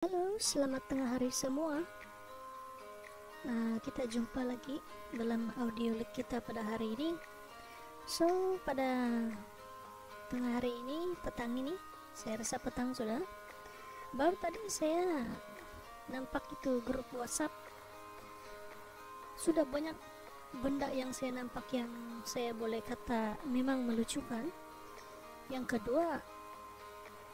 Halo, selamat tengah hari semua. Kita jumpa lagi dalam audio lek kita pada hari ini. Pada tengah hari ini, petang ini, saya rasa petang sudah. Baru tadi saya nampak itu grup WhatsApp. Sudah banyak benda yang saya nampak yang saya boleh kata memang melucukan. Yang kedua,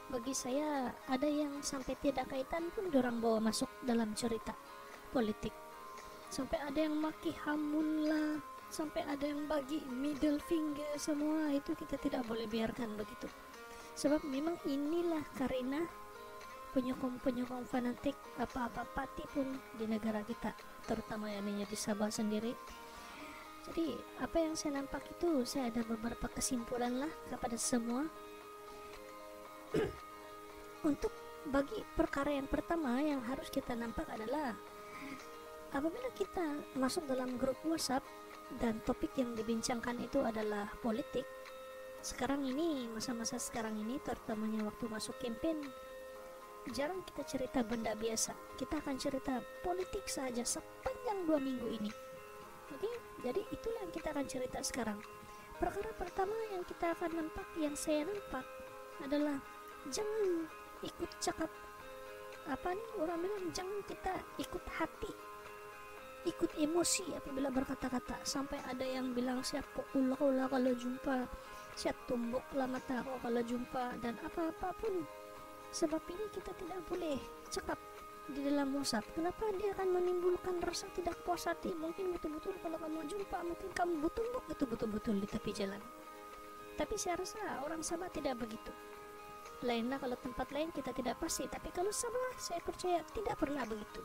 bagi saya ada yang sampai tidak kaitan pun dorang bawa masuk dalam cerita politik. Sampai ada yang maki hamun lah, sampai ada yang bagi middle finger, semua itu kita tidak boleh biarkan begitu. Sebab memang inilah karena penyokong-penyokong fanatik apa-apa parti pun di negara kita, terutama yang di Sabah sendiri. Jadi apa yang saya nampak itu, saya ada beberapa kesimpulan lah kepada semua. Untuk bagi perkara yang pertama yang harus kita nampak adalah apabila kita masuk dalam grup WhatsApp dan topik yang dibincangkan itu adalah politik, sekarang ini, masa-masa sekarang ini, terutamanya waktu masuk campaign, jarang kita cerita benda biasa. Kita akan cerita politik saja sepanjang 2 minggu ini. Oke, jadi itulah yang kita akan cerita sekarang. Perkara pertama yang kita akan nampak, yang saya nampak adalah jangan ikut cakap orang bilang, jangan kita ikut hati, ikut emosi apabila berkata-kata. Sampai ada yang bilang siapa ulah kalau jumpa, siap tumbuklah mata kalau jumpa, dan apa-apapun. Sebab ini kita tidak boleh cakap di dalam WhatsApp. Kenapa? Dia akan menimbulkan rasa tidak puas hati. Mungkin betul-betul kalau kamu jumpa, mungkin kamu tumbuk itu betul-betul di tepi jalan. Tapi saya rasa orang Sabah tidak begitu. Lainlah kalau tempat lain kita tidak pasti, tapi kalau Sabah saya percaya tidak pernah begitu.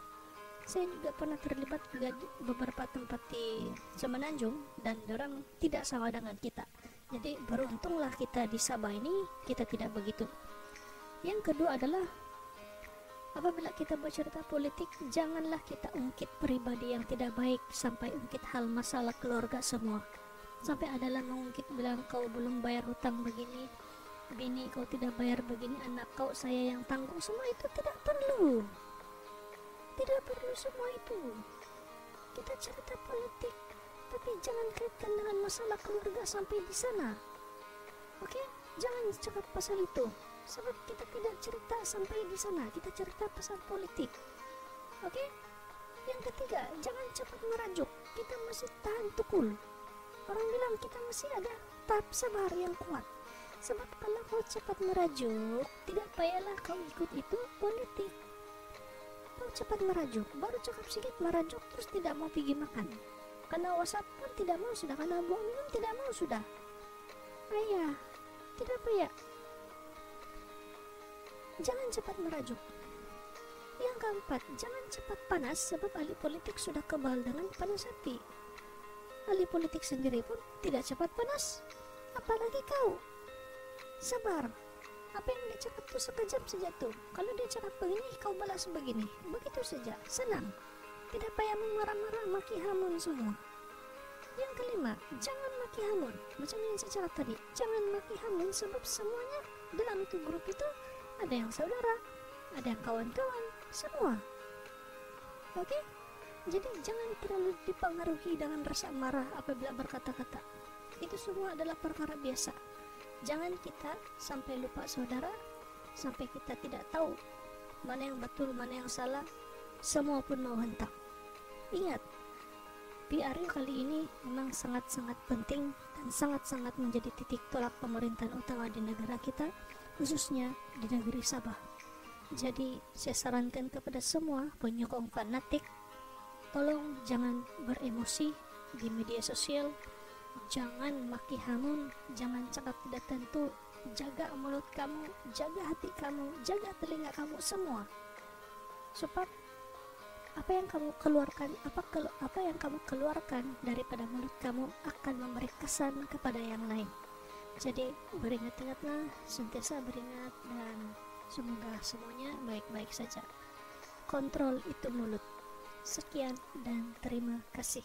Saya juga pernah terlibat di beberapa tempat di Semenanjung dan orang tidak sama dengan kita. Jadi beruntunglah kita di Sabah ini, kita tidak begitu. Yang kedua adalah apabila kita bercerita politik, janganlah kita ungkit pribadi yang tidak baik, sampai ungkit hal masalah keluarga semua. Sampai adalah mengungkit bilang kau belum bayar hutang begini, bini kau tidak bayar begini, anak kau saya yang tanggung. Semua itu tidak perlu semua itu. Kita cerita politik, tapi jangan kaitkan dengan masalah keluarga sampai di sana. Oke, jangan cakap pasal itu, sebab kita tidak cerita sampai di sana, kita cerita pasal politik. Oke, yang ketiga, jangan cepat merajuk. Kita masih tahan tukul. Orang bilang kita masih ada tahap sabar yang kuat. Sebab kalau kau cepat merajuk, tidak payahlah kau ikut itu politik. Kau cepat merajuk, baru cakap sedikit merajuk, terus tidak mau pergi makan. Karena WhatsApp pun tidak mau sudah, karena buang minum tidak mau sudah. Ayah, tidak payah. Jangan cepat merajuk. Yang keempat, jangan cepat panas, sebab ahli politik sudah kebal dengan panas hati. Ahli politik sendiri pun tidak cepat panas, apalagi kau. Sabar. Apa yang dia cakap tuh sekejap saja tuh. Kalau dia cakap begini, kau balas begini. Begitu saja, senang. Tidak payah marah-marah, maki hamun semua. Yang kelima, jangan maki hamun. Macam yang saya cakap tadi, jangan maki hamun, sebab semuanya dalam itu grup itu ada yang saudara, ada yang kawan-kawan, semua. Oke? Jadi jangan terlalu dipengaruhi dengan rasa marah apabila berkata-kata. Itu semua adalah perkara biasa. Jangan kita sampai lupa saudara, sampai kita tidak tahu mana yang betul, mana yang salah, semua pun mau hentak. Ingat, PRU kali ini memang sangat-sangat penting dan sangat-sangat menjadi titik tolak pemerintahan utama di negara kita, khususnya di negeri Sabah. Jadi saya sarankan kepada semua penyokong fanatik, tolong jangan beremosi di media sosial. Jangan maki hamun, jangan cakap tidak tentu. Jaga mulut kamu, jaga hati kamu, jaga telinga kamu semua. Sebab apa yang kamu keluarkan daripada mulut kamu akan memberi kesan kepada yang lain. Jadi beringat-ingatlah, sentiasa beringat, dan semoga semuanya baik-baik saja. Kontrol itu mulut. Sekian dan terima kasih.